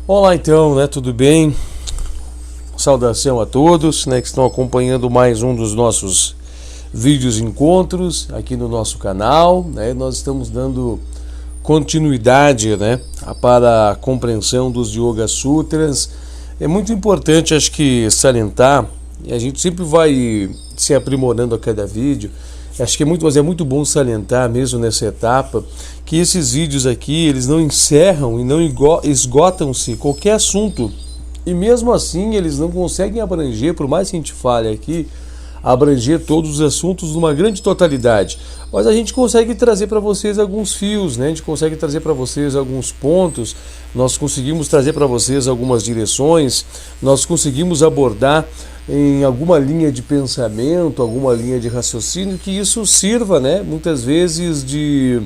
Olá então, né? Tudo bem? Saudação a todos, né, que estão acompanhando mais um dos nossos vídeos encontros aqui no nosso canal, né? Nós estamos dando continuidade, né, para a compreensão dos Yoga Sutras. É muito importante, acho que salientar, e a gente sempre vai se aprimorando a cada vídeo. Acho que é muito bom salientar mesmo nessa etapa que esses vídeos aqui, eles não encerram e não esgotam-se qualquer assunto. E mesmo assim eles não conseguem abranger, por mais que a gente fale aqui, abranger todos os assuntos numa grande totalidade. Mas a gente consegue trazer para vocês alguns fios, né? A gente consegue trazer para vocês alguns pontos, nós conseguimos trazer para vocês algumas direções, nós conseguimos abordar em alguma linha de pensamento, alguma linha de raciocínio, que isso sirva, né, muitas vezes de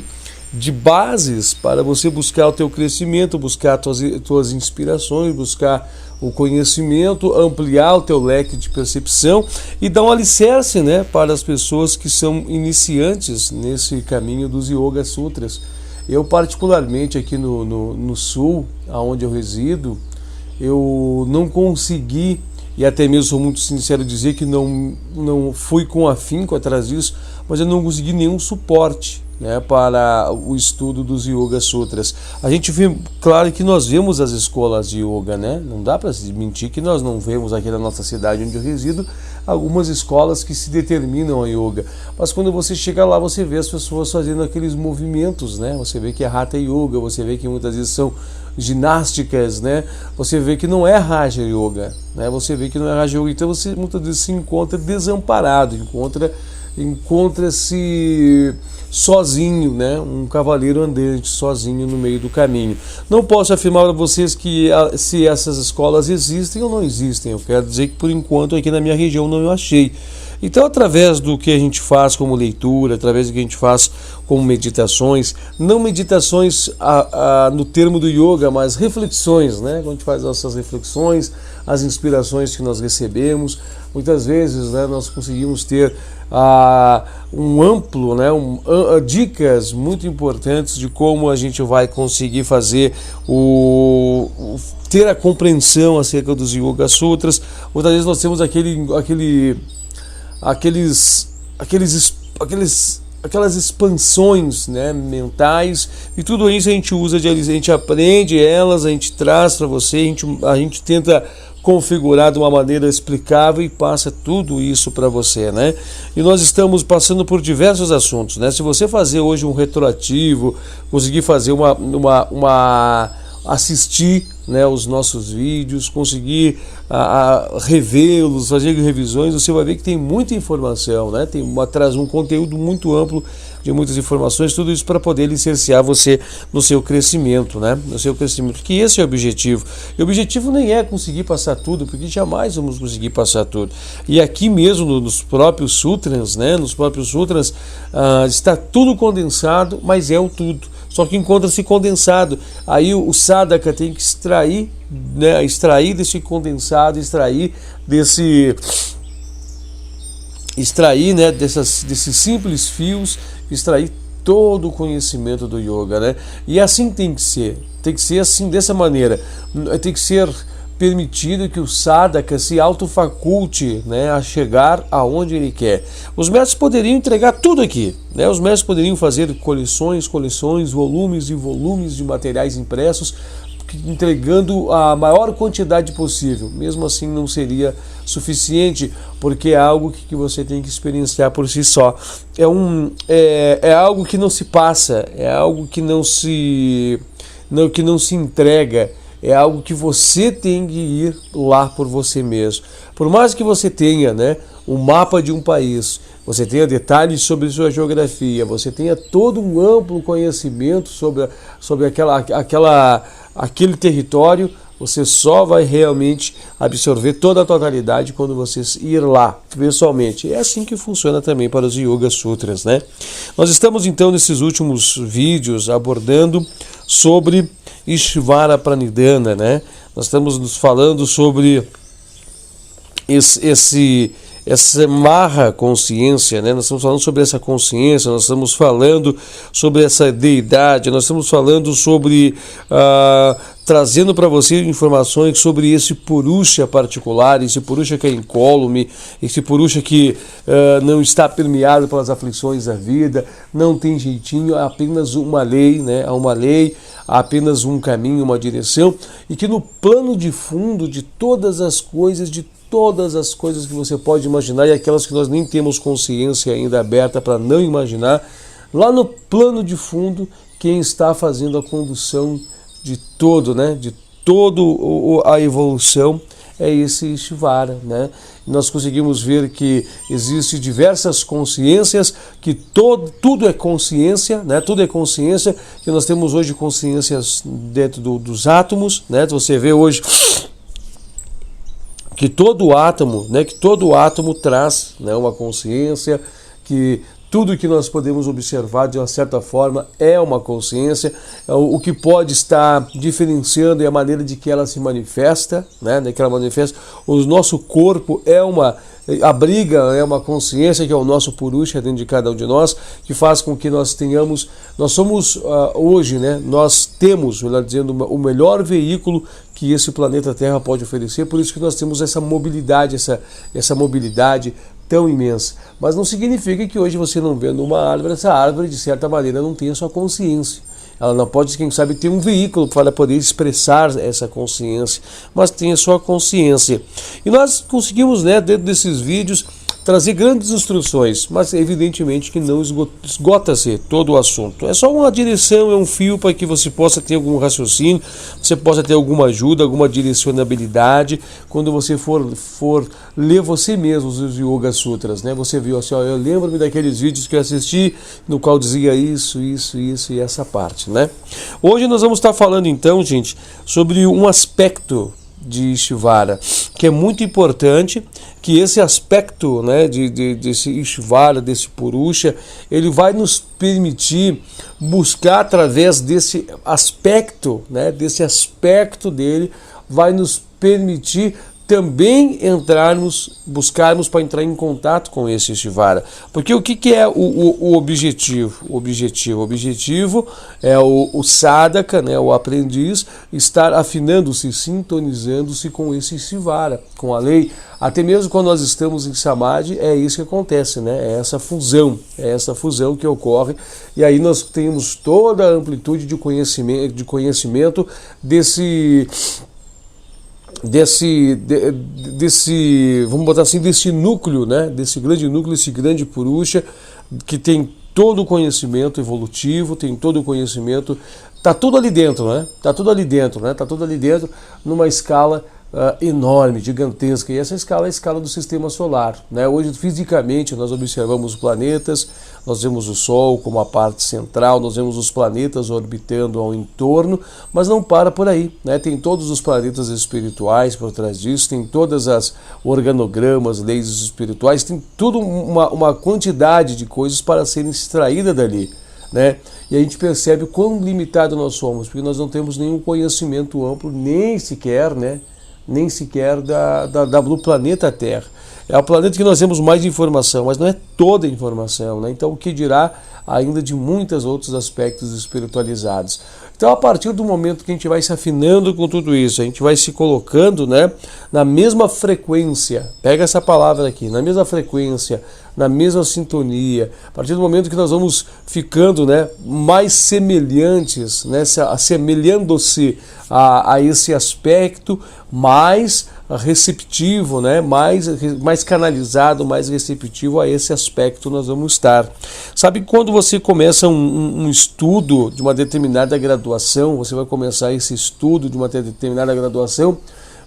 bases para você buscar o teu crescimento, buscar tuas inspirações, buscar o conhecimento, ampliar o teu leque de percepção e dar um alicerce, né, para as pessoas que são iniciantes nesse caminho dos Yoga Sutras. Eu particularmente aqui no sul, onde eu resido, eu não consegui, e até mesmo sou muito sincero dizer que não fui com afinco atrás disso, mas eu não consegui nenhum suporte, né, para o estudo dos Yoga Sutras. A gente vê, claro que nós vemos as escolas de yoga, né? Não dá para se mentir que nós não vemos aqui na nossa cidade onde eu resido algumas escolas que se determinam a yoga. Mas quando você chega lá, você vê as pessoas fazendo aqueles movimentos, né? Você vê que é Hatha Yoga, você vê que muitas vezes são ginásticas, né? Você vê que não é Raja Yoga, né? Você vê que não é Raja Yoga, então você muitas vezes se encontra desamparado, encontra-se sozinho, né? Um cavaleiro andante sozinho no meio do caminho. Não posso afirmar para vocês que se essas escolas existem ou não existem. Eu quero dizer que por enquanto aqui na minha região não eu achei. Então, através do que a gente faz como leitura, através do que a gente faz como meditações, não meditações no termo do yoga, mas reflexões, né? Quando a gente faz nossas reflexões, as inspirações que nós recebemos, muitas vezes, né, nós conseguimos ter um amplo, né, dicas muito importantes de como a gente vai conseguir fazer ter a compreensão acerca dos Yoga Sutras. Muitas vezes nós temos aquelas expansões, né, mentais, e tudo isso a gente usa, a gente aprende elas, a gente traz para você, a gente tenta configurar de uma maneira explicável e passa tudo isso para você, né? E nós estamos passando por diversos assuntos, né? Se você fazer hoje um retroativo, conseguir fazer assistir, né, os nossos vídeos, conseguir revê-los, fazer revisões, você vai ver que tem muita informação, né? Traz um conteúdo muito amplo de muitas informações, tudo isso para poder licenciar você no seu crescimento, né? No seu crescimento, que esse é o objetivo. E o objetivo nem é conseguir passar tudo, porque jamais vamos conseguir passar tudo. E aqui mesmo nos próprios sutras, né? Nos próprios sutras está tudo condensado, mas é o tudo. Só que encontra-se condensado. Aí o sadhaka tem que extrair, né, desse condensado, extrair, né, desses simples fios, extrair todo o conhecimento do yoga, né? E assim tem que ser assim, dessa maneira. Tem que ser permitido que o sadhaka se autofaculte, né, a chegar aonde ele quer. Os mestres poderiam entregar tudo aqui, né? Os mestres poderiam fazer coleções, volumes e volumes de materiais impressos, entregando a maior quantidade possível. Mesmo assim não seria suficiente, porque é algo que você tem que experienciar por si só. É algo que não se passa, é algo que não se entrega. É algo que você tem que ir lá por você mesmo. Por mais que você tenha, né, um mapa de um país, você tenha detalhes sobre sua geografia, você tenha todo um amplo conhecimento sobre aquele território, você só vai realmente absorver toda a totalidade quando você ir lá, pessoalmente. É assim que funciona também para os Yoga Sutras, né? Nós estamos então nesses últimos vídeos abordando sobre Ishvara Pranidhana, né? Nós estamos nos falando sobre essa marra consciência, né? Nós estamos falando sobre essa consciência, nós estamos falando sobre essa deidade, nós estamos falando sobre trazendo para você informações sobre esse Purusha particular, esse Purusha que é incólume, esse Purusha que não está permeado pelas aflições da vida, não tem jeitinho, há apenas uma lei, né? Há uma lei, há apenas um caminho, uma direção, e que no plano de fundo de todas as coisas que você pode imaginar e aquelas que nós nem temos consciência ainda aberta para não imaginar, lá no plano de fundo, quem está fazendo a condução de todo, né, de toda a evolução é esse Ishvara, né? Nós conseguimos ver que existem diversas consciências, que tudo é consciência, né? Tudo é consciência, que nós temos hoje consciências dentro dos átomos, né? Você vê hoje que todo átomo, né, que todo átomo traz, né, uma consciência, que tudo que nós podemos observar de uma certa forma é uma consciência. O que pode estar diferenciando é a maneira de que ela se manifesta, né, de que ela manifesta. O nosso corpo abriga uma consciência que é o nosso Purusha dentro de cada um de nós, que faz com que nós somos hoje, né, nós temos, melhor dizendo, o melhor veículo que esse planeta Terra pode oferecer, por isso que nós temos essa mobilidade, essa mobilidade tão imensa. Mas não significa que hoje você não vendo uma árvore, essa árvore de certa maneira não tenha sua consciência. Ela não pode, quem sabe, ter um veículo para poder expressar essa consciência, mas tem a sua consciência. E nós conseguimos, né, dentro desses vídeos, trazer grandes instruções, mas evidentemente que não esgota-se todo o assunto. É só uma direção, é um fio para que você possa ter algum raciocínio, você possa ter alguma ajuda, alguma direcionabilidade, quando você for ler você mesmo os Yoga Sutras, né? Você viu assim, ó, eu lembro-me daqueles vídeos que eu assisti, no qual dizia isso e essa parte, né? Hoje nós vamos estar falando então, gente, sobre um aspecto de Ishvara, que é muito importante, que esse aspecto, né, desse Ishvara, desse Purusha, ele vai nos permitir buscar através desse aspecto, né, desse aspecto dele, vai nos permitir também buscarmos para entrar em contato com esse Ishvara. Porque o que é o objetivo? O objetivo é o sadhaka, né, o aprendiz, estar afinando-se, sintonizando-se com esse Ishvara, com a lei. Até mesmo quando nós estamos em Samadhi, é isso que acontece, né? É essa fusão que ocorre, e aí nós temos toda a amplitude de conhecimento desse, vamos botar assim, desse núcleo, né? Desse grande núcleo, esse grande Purusha, que tem todo o conhecimento evolutivo, tem todo o conhecimento, tá tudo ali dentro, né? Tá tudo ali dentro numa escala enorme, gigantesca, e essa escala é a escala do sistema solar, né? Hoje, fisicamente, nós observamos os planetas, nós vemos o Sol como a parte central, nós vemos os planetas orbitando ao entorno, mas não para por aí, né? Tem todos os planetas espirituais por trás disso, tem todas as organogramas, leis espirituais, tem tudo uma quantidade de coisas para serem extraídas dali, né? E a gente percebe o quão limitado nós somos, porque nós não temos nenhum conhecimento amplo, nem sequer do planeta Terra. É o planeta que nós temos mais informação, mas não é toda a informação, né? Então, o que dirá ainda de muitos outros aspectos espiritualizados. Então, a partir do momento que a gente vai se afinando com tudo isso, a gente vai se colocando, né, na mesma frequência, pega essa palavra aqui, na mesma frequência, na mesma sintonia, a partir do momento que nós vamos ficando, né, mais semelhantes, né, assemelhando-se a esse aspecto, mais receptivo, né, mais canalizado, mais receptivo a esse aspecto nós vamos estar. Sabe, quando você começa um estudo de uma determinada graduação, você vai começar esse estudo de uma determinada graduação,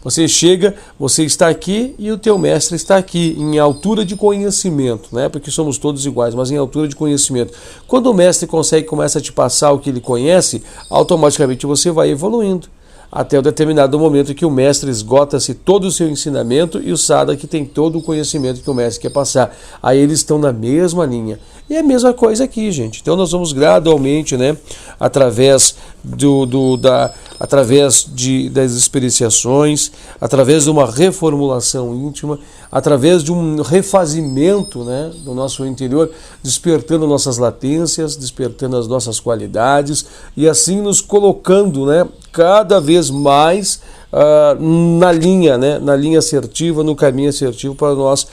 você chega, você está aqui e o teu mestre está aqui, em altura de conhecimento, né? Porque somos todos iguais, mas em altura de conhecimento. Quando o mestre começa a te passar o que ele conhece, automaticamente você vai evoluindo, até o determinado momento que o mestre esgota-se todo o seu ensinamento e o sadhaka tem todo o conhecimento que o mestre quer passar. Aí eles estão na mesma linha. E é a mesma coisa aqui, gente. Então nós vamos gradualmente, né, através através das experienciações, através de uma reformulação íntima, através de um refazimento, né, do nosso interior, despertando nossas latências, despertando as nossas qualidades e assim nos colocando, né, cada vez mais na linha, né, na linha assertiva, no caminho assertivo, para nós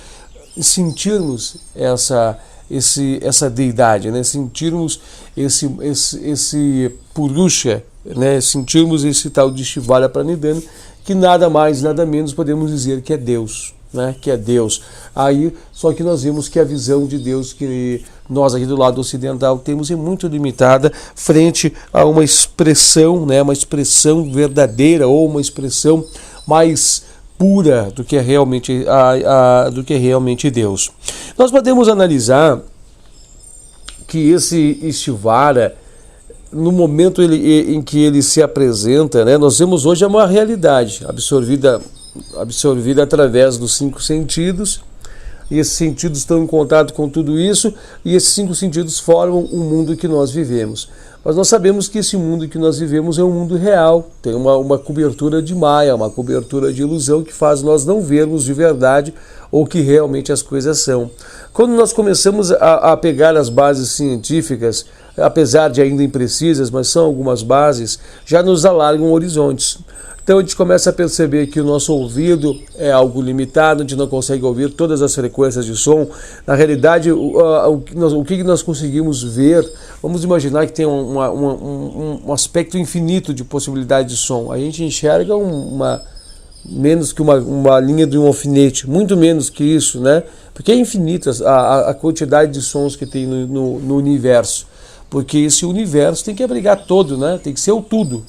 sentirmos essa deidade, né? Sentirmos esse Purusha, né? Sentirmos esse tal de Shivala Pranidhana, que nada mais, nada menos podemos dizer que é Deus, né? Que é Deus. Aí, só que nós vemos que a visão de Deus que nós aqui do lado ocidental temos é muito limitada frente a uma expressão, né? Uma expressão verdadeira ou uma expressão mais pura do que é realmente Deus. Nós podemos analisar que esse Ishvara, no momento em que ele se apresenta, né, nós vemos hoje uma realidade absorvida através dos 5 sentidos, e esses sentidos estão em contato com tudo isso, e esses 5 sentidos formam o mundo que nós vivemos. Mas nós sabemos que esse mundo que nós vivemos é um mundo real, tem uma cobertura de maia, uma cobertura de ilusão que faz nós não vermos de verdade o que realmente as coisas são. Quando nós começamos a pegar as bases científicas, apesar de ainda imprecisas, mas são algumas bases, já nos alargam horizontes. Então a gente começa a perceber que o nosso ouvido é algo limitado, a gente não consegue ouvir todas as frequências de som. Na realidade, o que nós conseguimos ver, vamos imaginar que tem um aspecto infinito de possibilidade de som. A gente enxerga menos que uma linha de um alfinete, muito menos que isso, né? Porque é infinita a quantidade de sons que tem no universo. Porque esse universo tem que abrigar todo, né? Tem que ser o tudo,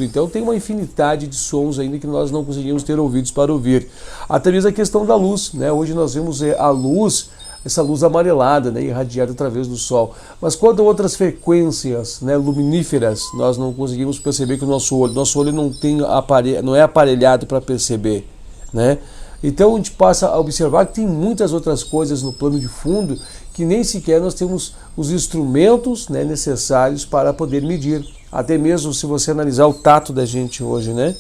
Então tem uma infinidade de sons ainda que nós não conseguimos ter ouvidos para ouvir. Até mesmo a questão da luz, né? Hoje nós vemos a luz, essa luz amarelada, né, irradiada através do sol. Mas quando outras frequências, né, luminíferas, nós não conseguimos perceber que o nosso olho não é aparelhado para perceber, né? Então a gente passa a observar que tem muitas outras coisas no plano de fundo que nem sequer nós temos os instrumentos, né, necessários para poder medir. Até mesmo se você analisar o tato da gente hoje, né?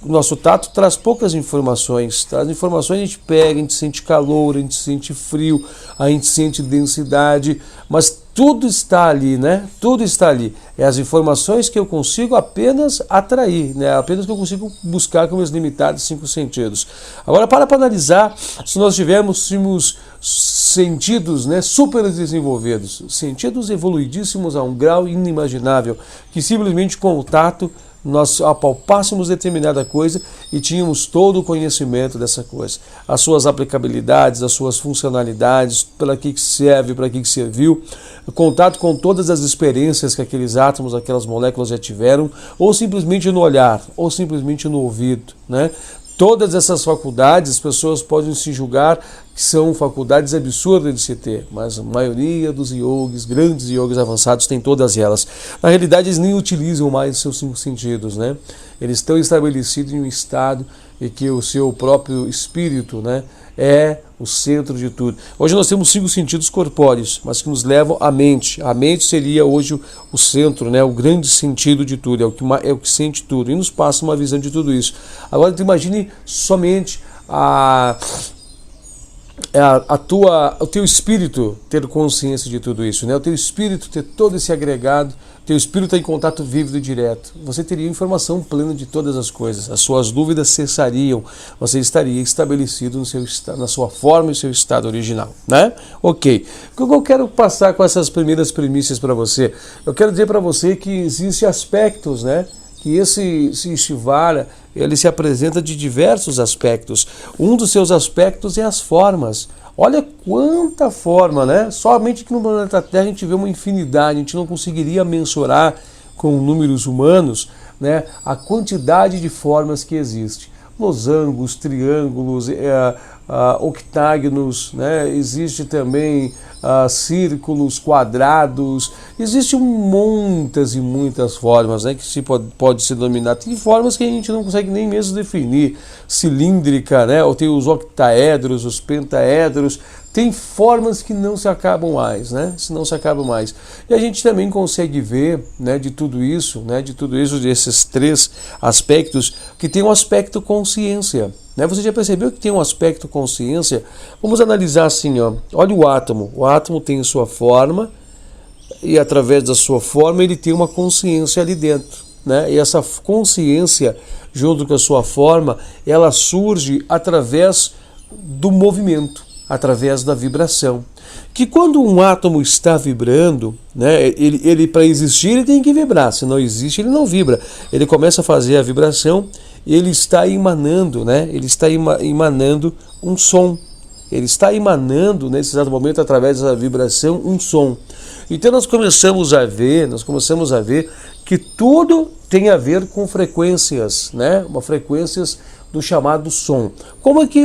O nosso tato traz poucas informações. Traz informações, a gente pega, a gente sente calor, a gente sente frio, a gente sente densidade, mas tudo está ali, né? Tudo está ali. É as informações que eu consigo apenas atrair, né? Apenas que eu consigo buscar com meus limitados 5 sentidos. Agora, para analisar, se nós tivéssemos sentidos, né, super desenvolvidos, sentidos evoluidíssimos a um grau inimaginável, que simplesmente com o tato nós apalpássemos determinada coisa e tínhamos todo o conhecimento dessa coisa, as suas aplicabilidades, as suas funcionalidades, para que serve, para que serviu, contato com todas as experiências que aqueles átomos, aquelas moléculas já tiveram, ou simplesmente no olhar, ou simplesmente no ouvido, né? Todas essas faculdades, as pessoas podem se julgar que são faculdades absurdas de se ter, mas a maioria dos yogis, grandes yogis avançados, tem todas elas. Na realidade, eles nem utilizam mais os seus 5 sentidos, né? Eles estão estabelecidos em um estado em que o seu próprio espírito, né, é o centro de tudo. Hoje nós temos 5 sentidos corpóreos, mas que nos levam à mente. A mente seria hoje o centro, né, o grande sentido de tudo, é o que sente tudo e nos passa uma visão de tudo isso. Agora, tu imagine somente o teu espírito ter consciência de tudo isso, né? O teu espírito ter todo esse agregado, teu espírito em contato vívido e direto. Você teria informação plena de todas as coisas, as suas dúvidas cessariam, você estaria estabelecido na sua forma e seu estado original, né? Ok. O que eu quero passar com essas primeiras premissas para você? Eu quero dizer para você que existem aspectos, né? Que esse Ishvara, ele se apresenta de diversos aspectos. Um dos seus aspectos é as formas. Olha quanta forma, né? Somente que no planeta Terra a gente vê uma infinidade, a gente não conseguiria mensurar com números humanos, né, a quantidade de formas que existe. Losangos, triângulos, octágonos, né? Existe também círculos, quadrados, existem muitas e muitas formas, né, que se pode se dominar. Tem formas que a gente não consegue nem mesmo definir, cilíndrica, né, ou tem os octaedros, os pentaedros, tem formas que não se acabam mais, né, não se acabam mais. E a gente também consegue ver, né, de tudo isso, desses três aspectos, que tem um aspecto consciência. Você já percebeu que tem um aspecto consciência? Vamos analisar assim, ó. Olha o átomo. O átomo tem sua forma e através da sua forma ele tem uma consciência ali dentro, né? E essa consciência, junto com a sua forma, ela surge através do movimento, através da vibração. Que quando um átomo está vibrando, né, ele para existir ele tem que vibrar, se não existe ele não vibra. Ele começa a fazer a vibração, ele está emanando, né, ele está emanando um som. Ele está emanando nesse exato momento, através da vibração, um som. Então nós começamos a ver que tudo tem a ver com frequências, né, frequências do chamado som. Como é que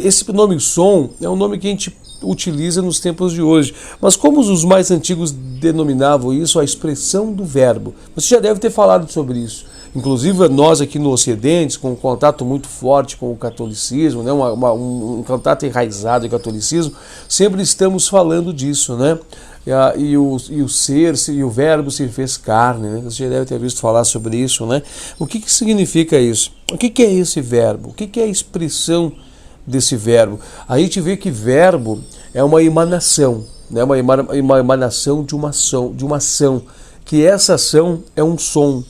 esse nome som é um nome que a gente utiliza nos tempos de hoje, mas como os mais antigos denominavam isso, a expressão do verbo. Você já deve ter falado sobre isso. Inclusive nós aqui no Ocidente, com um contato muito forte com o catolicismo, né, um contato enraizado com o catolicismo, sempre estamos falando disso, né? E o verbo se fez carne, né? Você já deve ter visto falar sobre isso, né? O que significa isso? O que é esse verbo? O que é a expressão desse verbo? A gente vê que verbo é uma emanação, né? Uma emanação de uma ação, que essa ação é um som,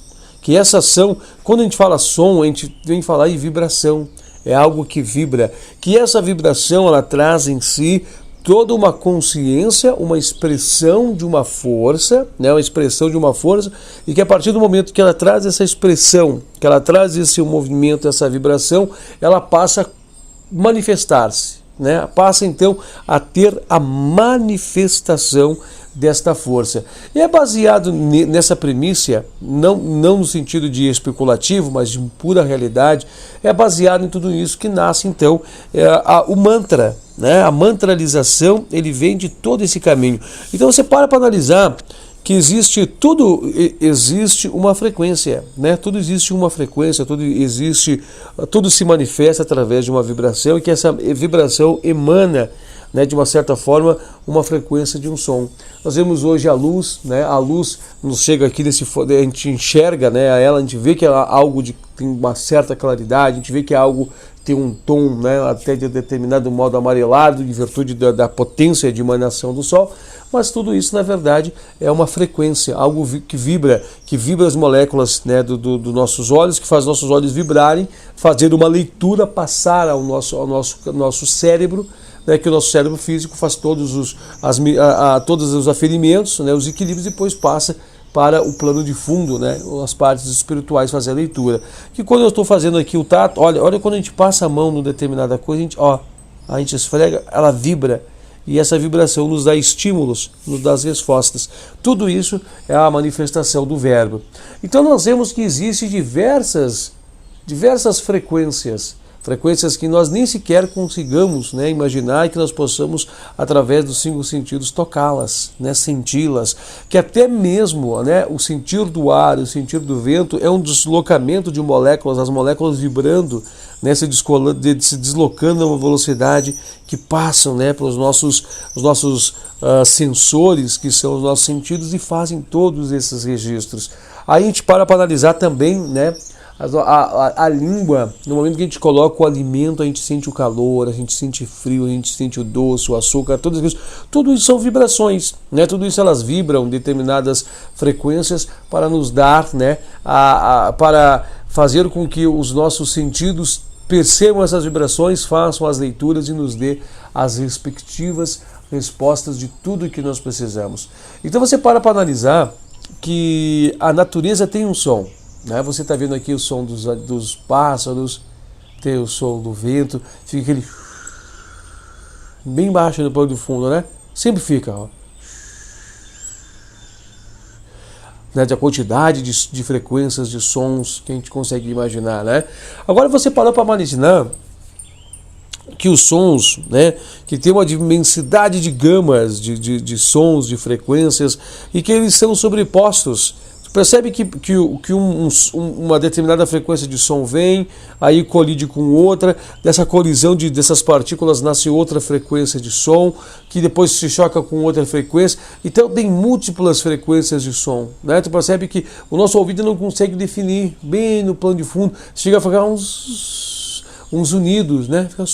que essa ação, quando a gente fala som, a gente vem falar em vibração, é algo que vibra, que essa vibração ela traz em si toda uma consciência, uma expressão de uma força, né? Uma expressão de uma força, e que a partir do momento que ela traz essa expressão, que ela traz esse movimento, essa vibração, ela passa a manifestar-se, né? Passa então a ter a manifestação desta força. E é baseado nessa premissa, não no sentido de especulativo, mas de pura realidade, é baseado em tudo isso que nasce então o mantra, né? A mantralização, ele vem de todo esse caminho. Então você para analisar que existe uma frequência, né? Tudo existe uma frequência, tudo se manifesta através de uma vibração, e que essa vibração emana, né, de uma certa forma, uma frequência de um som. Nós vemos hoje a luz, né? A luz nos chega aqui a gente enxerga, né, a gente vê que é algo tem uma certa claridade, a gente vê que é algo tem um tom, né, até de determinado modo amarelado, em virtude da potência de emanação do Sol, mas tudo isso, na verdade, é uma frequência, algo que vibra as moléculas, né, dos nossos olhos, que faz nossos olhos vibrarem, fazer uma leitura, passar ao nosso cérebro, né, que o nosso cérebro físico faz todos os aferimentos, né, os equilíbrios, e depois passa para o plano de fundo, né, as partes espirituais, fazer a leitura. Que quando eu estou fazendo aqui o tato, olha quando a gente passa a mão numa determinada coisa, a gente esfrega, ela vibra, e essa vibração nos dá estímulos, nos dá as respostas. Tudo isso é a manifestação do verbo. Então nós vemos que existem diversas frequências que nós nem sequer consigamos, né, imaginar, e que nós possamos, através dos 5 sentidos, tocá-las, né, senti-las, que até mesmo, né, o sentir do ar, o sentir do vento é um deslocamento de moléculas, as moléculas vibrando, né, se deslocando a uma velocidade que passam, né, pelos os nossos sensores, que são os nossos sentidos, e fazem todos esses registros. Aí a gente para analisar também, né, a língua. No momento que a gente coloca o alimento, a gente sente o calor, a gente sente frio, a gente sente o doce, o açúcar, tudo isso são vibrações, né? Tudo isso elas vibram determinadas frequências para nos dar, né, para fazer com que os nossos sentidos percebam essas vibrações, façam as leituras e nos dê as respectivas respostas de tudo que nós precisamos. Então você para analisar que a natureza tem um som, né? Você está vendo aqui o som dos pássaros, tem o som do vento, fica aquele bem baixo no plano do fundo, né? Sempre fica, ó. Né, de a quantidade de frequências, de sons que a gente consegue imaginar, né? Agora você parou para imaginar que os sons, né, que tem uma imensidade de gamas de sons, de frequências, e que eles são sobrepostos. Tu percebe que uma determinada frequência de som vem, aí colide com outra, dessa colisão dessas partículas nasce outra frequência de som, que depois se choca com outra frequência. Então tem múltiplas frequências de som, né? Tu percebe que o nosso ouvido não consegue definir bem no plano de fundo, chega a ficar uns unidos, né? Fica...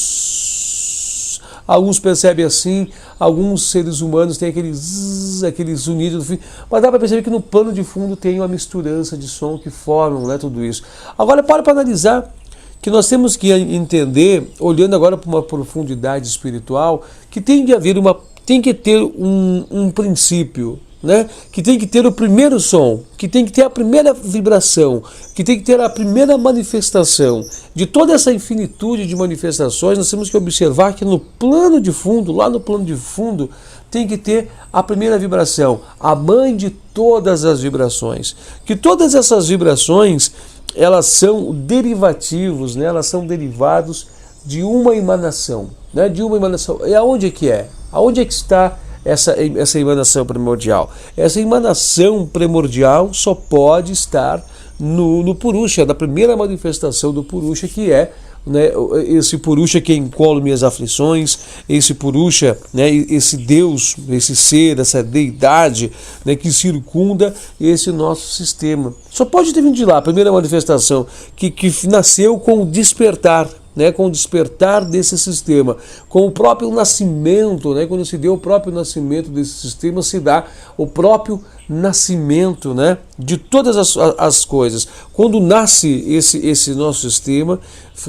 Alguns percebem assim, alguns seres humanos têm aqueles unidos, mas dá para perceber que no plano de fundo tem uma misturança de som que formam, né, tudo isso. Agora para analisar que nós temos que entender, olhando agora para uma profundidade espiritual, que tem que ter um princípio, né? Que tem que ter o primeiro som, que tem que ter a primeira vibração, que tem que ter a primeira manifestação. De toda essa infinitude de manifestações, nós temos que observar que no plano de fundo, lá no plano de fundo, tem que ter a primeira vibração, a mãe de todas as vibrações. Que todas essas vibrações, elas são derivativos, né? Elas são derivados de uma emanação, né? De uma emanação. E aonde é que é? Aonde é que está essa emanação primordial? Essa emanação primordial só pode estar no Purusha, na primeira manifestação do Purusha, que é, né, esse Purusha que encolhe as aflições, esse Purusha, né, esse Deus, esse ser, essa deidade, né, que circunda esse nosso sistema. Só pode ter vindo de lá, a primeira manifestação, que nasceu com o despertar, né, com o despertar desse sistema, com o próprio nascimento, né, quando se deu o próprio nascimento desse sistema, se dá o próprio nascimento, né, de todas as coisas. Quando nasce esse nosso sistema,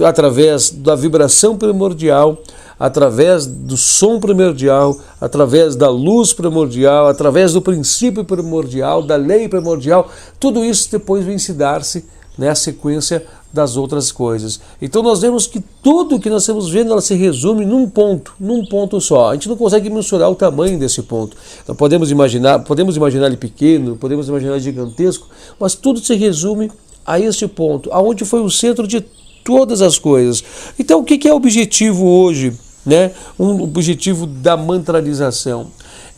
através da vibração primordial, através do som primordial, através da luz primordial, através do princípio primordial, da lei primordial, tudo isso depois vem se dar-se, né, a sequência das outras coisas. Então nós vemos que tudo que nós estamos vendo, ela se resume num ponto só. A gente não consegue mensurar o tamanho desse ponto. Então podemos imaginar ele pequeno, podemos imaginar ele gigantesco, mas tudo se resume a este ponto, aonde foi o centro de todas as coisas. Então o que é o objetivo hoje, né? Um objetivo da mantralização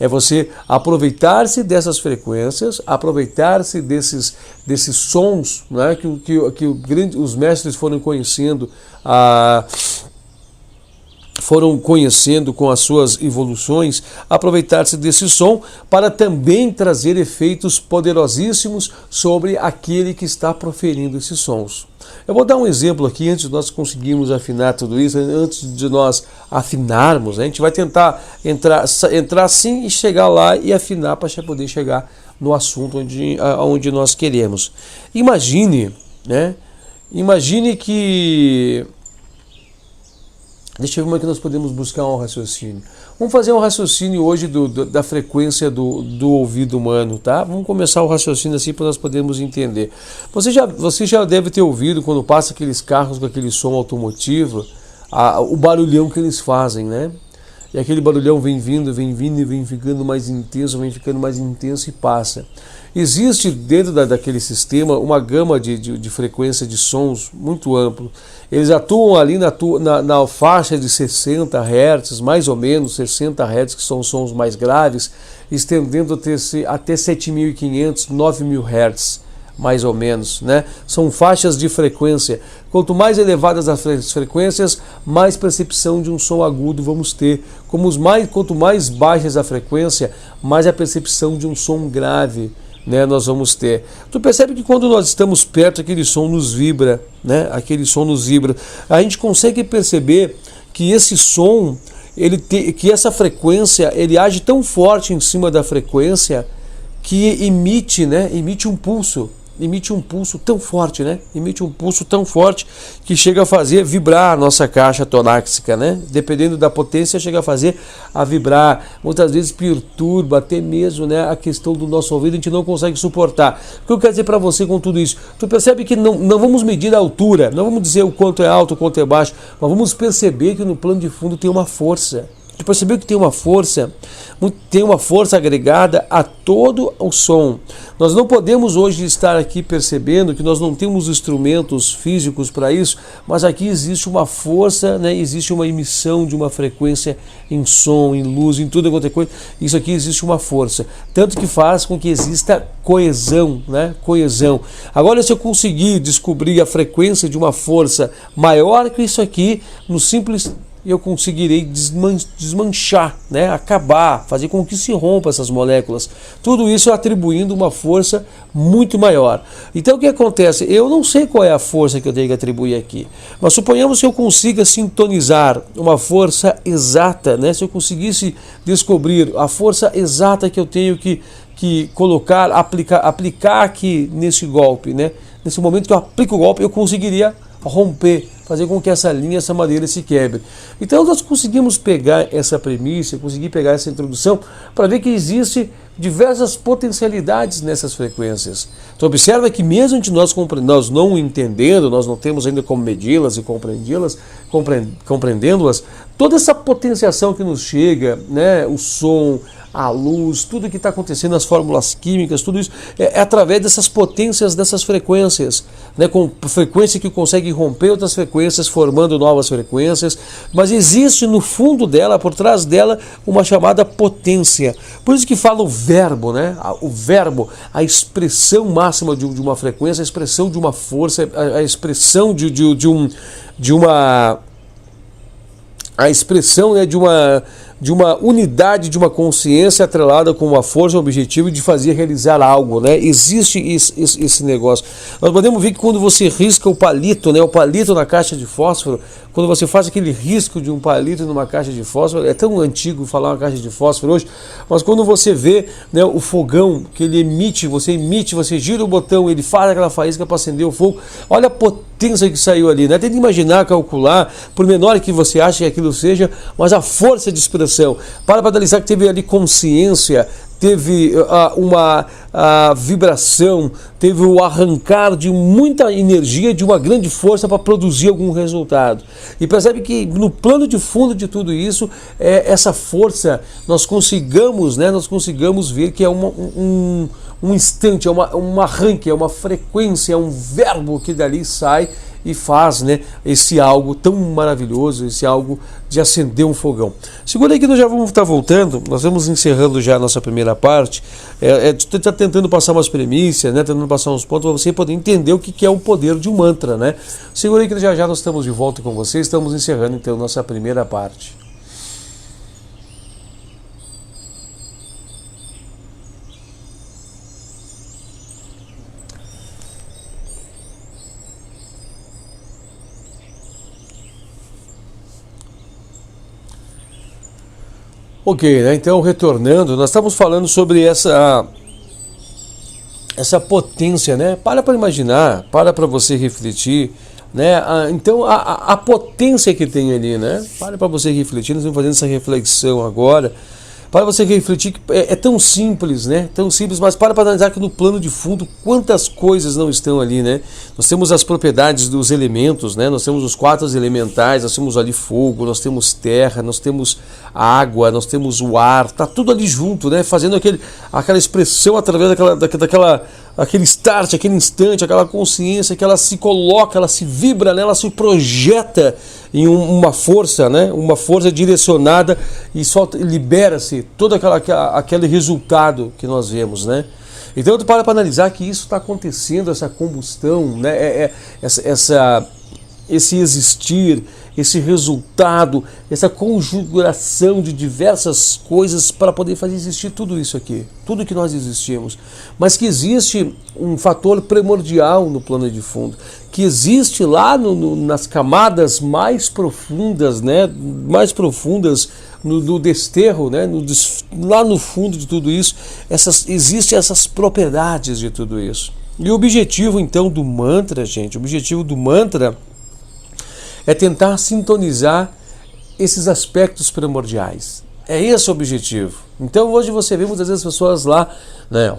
é você aproveitar-se dessas frequências, aproveitar-se desses sons, né, que os mestres foram conhecendo, com as suas evoluções, aproveitar-se desse som para também trazer efeitos poderosíssimos sobre aquele que está proferindo esses sons. Eu vou dar um exemplo aqui, antes de nós conseguirmos afinar tudo isso, antes de nós afinarmos, né? A gente vai tentar entrar assim e chegar lá e afinar para poder chegar no assunto onde nós queremos. Imagine, né? Imagine que... Deixa eu ver como é que nós podemos buscar um raciocínio. Vamos fazer um raciocínio hoje da frequência do ouvido humano, tá? Vamos começar o raciocínio assim para nós podermos entender. Você já deve ter ouvido, quando passa aqueles carros com aquele som automotivo, o barulhão que eles fazem, né? E aquele barulhão vem vindo e vem ficando mais intenso e passa. Existe dentro daquele sistema uma gama de frequência de sons muito amplo. Eles atuam ali na faixa de 60 Hz, mais ou menos 60 Hz, que são sons mais graves, estendendo até 7.500, 9.000 Hz. Mais ou menos, né? São faixas de frequência. Quanto mais elevadas as frequências, mais percepção de um som agudo vamos ter. Quanto mais baixas a frequência, mais a percepção de um som grave, né, nós vamos ter. Tu percebe que quando nós estamos perto, aquele som nos vibra, né? Aquele som nos vibra. A gente consegue perceber que esse som, que essa frequência, ele age tão forte em cima da frequência que emite um pulso tão forte, né? Emite um pulso tão forte que chega a fazer vibrar a nossa caixa torácica, né? Dependendo da potência, chega a vibrar. Muitas vezes perturba até mesmo, né, a questão do nosso ouvido, a gente não consegue suportar. O que eu quero dizer para você com tudo isso? Tu percebe que não vamos medir a altura, não vamos dizer o quanto é alto, o quanto é baixo, mas vamos perceber que no plano de fundo tem uma força. Tu percebeu que tem uma força agregada a todo o som. Nós não podemos hoje estar aqui percebendo que nós não temos instrumentos físicos para isso, mas aqui existe uma força, né? Existe uma emissão de uma frequência em som, em luz, em tudo quanto é coisa. Isso aqui existe uma força, tanto que faz com que exista coesão, né? Coesão. Agora, se eu conseguir descobrir a frequência de uma força maior que isso aqui, no simples eu conseguirei desmanchar, né? Acabar, fazer com que se rompa essas moléculas. Tudo isso atribuindo uma força muito maior. Então o que acontece? Eu não sei qual é a força que eu tenho que atribuir aqui, mas suponhamos que eu consiga sintonizar uma força exata, né? Se eu conseguisse descobrir a força exata que eu tenho que colocar, aplicar aqui nesse golpe, né? Nesse momento que eu aplico o golpe, eu conseguiria romper, fazer com que essa linha, essa madeira se quebre. Então nós conseguimos pegar essa premissa, conseguir pegar essa introdução para ver que existe diversas potencialidades nessas frequências. Então observa que mesmo de nós não entendendo, nós não temos ainda como medi-las e compreendendo-as, toda essa potenciação que nos chega, né, o som, a luz, tudo que está acontecendo, as fórmulas químicas, tudo isso é através dessas potências, dessas frequências, né, com frequência que consegue romper outras frequências, formando novas frequências, mas existe no fundo dela, por trás dela, uma chamada potência. Por isso que fala o verbo, né? O verbo, a expressão máxima de uma frequência, a expressão de uma força, a expressão a expressão, né, de uma unidade, de uma consciência atrelada com uma força, um objetivo de fazer realizar algo, né? Existe esse negócio. Nós podemos ver que quando você risca o palito, né, o palito na caixa de fósforo, quando você faz aquele risco de um palito numa caixa de fósforo, é tão antigo falar uma caixa de fósforo hoje, mas quando você vê, né, o fogão que ele emite, você gira o botão, ele faz aquela faísca para acender o fogo, olha a potência que saiu ali, né? Tenta imaginar, calcular, por menor que você ache que aquilo seja, mas a força de expressão. Para analisar que teve ali consciência, teve uma vibração, teve o arrancar de muita energia, de uma grande força para produzir algum resultado. E percebe que no plano de fundo de tudo isso, essa força, nós consigamos ver que é um instante, é um arranque, é uma frequência, é um verbo que dali sai e faz, né, esse algo tão maravilhoso, esse algo de acender um fogão. Segura aí que nós já vamos estar voltando, nós vamos encerrando já a nossa primeira parte, está tentando passar umas premissas, né, tentando passar uns pontos para você poder entender o que é o poder de um mantra, né. Segura aí que já nós estamos de volta com você, estamos encerrando então nossa primeira parte. Ok, né? Então retornando, nós estamos falando sobre essa potência, né? Para imaginar, para você refletir, né? Então a potência que tem ali, né? Para você refletir, nós estamos fazendo essa reflexão agora. Para você refletir que é tão simples, né? Tão simples, mas para analisar que no plano de fundo quantas coisas não estão ali, né? Nós temos as propriedades dos elementos, né? Nós temos os 4 elementais, nós temos ali fogo, nós temos terra, nós temos água, nós temos o ar, tá tudo ali junto, né? Fazendo aquela expressão através aquele start, aquele instante, aquela consciência que ela se coloca, ela se vibra, né? Ela se projeta em uma força, né? Uma força direcionada e só libera-se todo aquele resultado que nós vemos, né? Então tu para analisar que isso está acontecendo, essa combustão, né? Esse existir, esse resultado, essa conjuração de diversas coisas para poder fazer existir tudo isso aqui, tudo que nós existimos, mas que existe um fator primordial no plano de fundo, que existe lá nas camadas mais profundas, né, no desterro, né, lá no fundo de tudo isso, existem essas propriedades de tudo isso. E o objetivo então do mantra, gente, é tentar sintonizar esses aspectos primordiais. É esse o objetivo. Então hoje você vê muitas vezes as pessoas lá, né?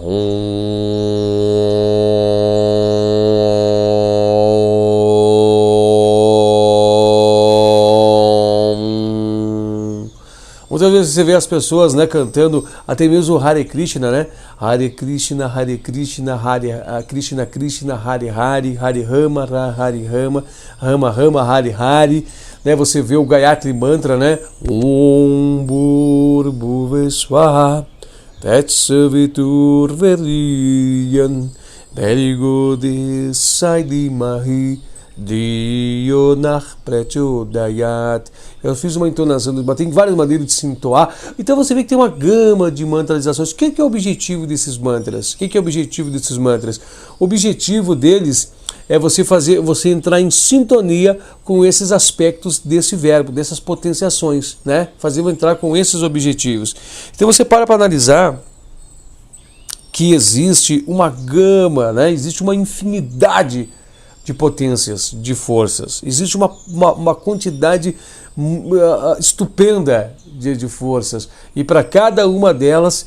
Muitas vezes você vê as pessoas, né, cantando até mesmo o Hare Krishna, né? Hare Krishna, Krishna Krishna, Hare Hare, Hare Rama, Hare Rama, Rama Rama, Hare Hare. Né, você vê o Gayatri Mantra, né? Om Bhurvuveswaha Tatsavitur Variyan Bhargo Devasya Dhimahi Dhiyo Yo Prachodayat. Eu fiz uma entonação, mas tem várias maneiras de se entoar. Então você vê que tem uma gama de mantralizações. O que é o objetivo desses mantras? O que é o objetivo desses mantras? O objetivo deles é você entrar em sintonia com esses aspectos desse verbo, dessas potenciações, né? Fazer entrar com esses objetivos. Então você para analisar que existe uma gama, né? Existe uma infinidade de potências, de forças. Existe uma quantidade estupenda de forças. E para cada uma delas,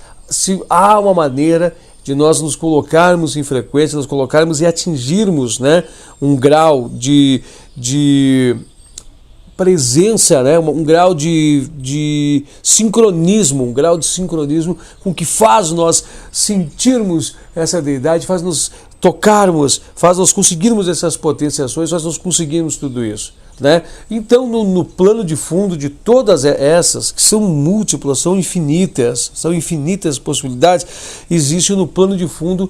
há uma maneira de nós nos colocarmos em frequência, nos colocarmos e atingirmos, né, um grau de presença, né, um grau de sincronismo, com que faz nós sentirmos essa deidade, faz nos tocarmos, faz nós conseguirmos essas potenciações, faz nós conseguirmos tudo isso, né? Então, no plano de fundo de todas essas, que são múltiplas, são infinitas possibilidades, existe no plano de fundo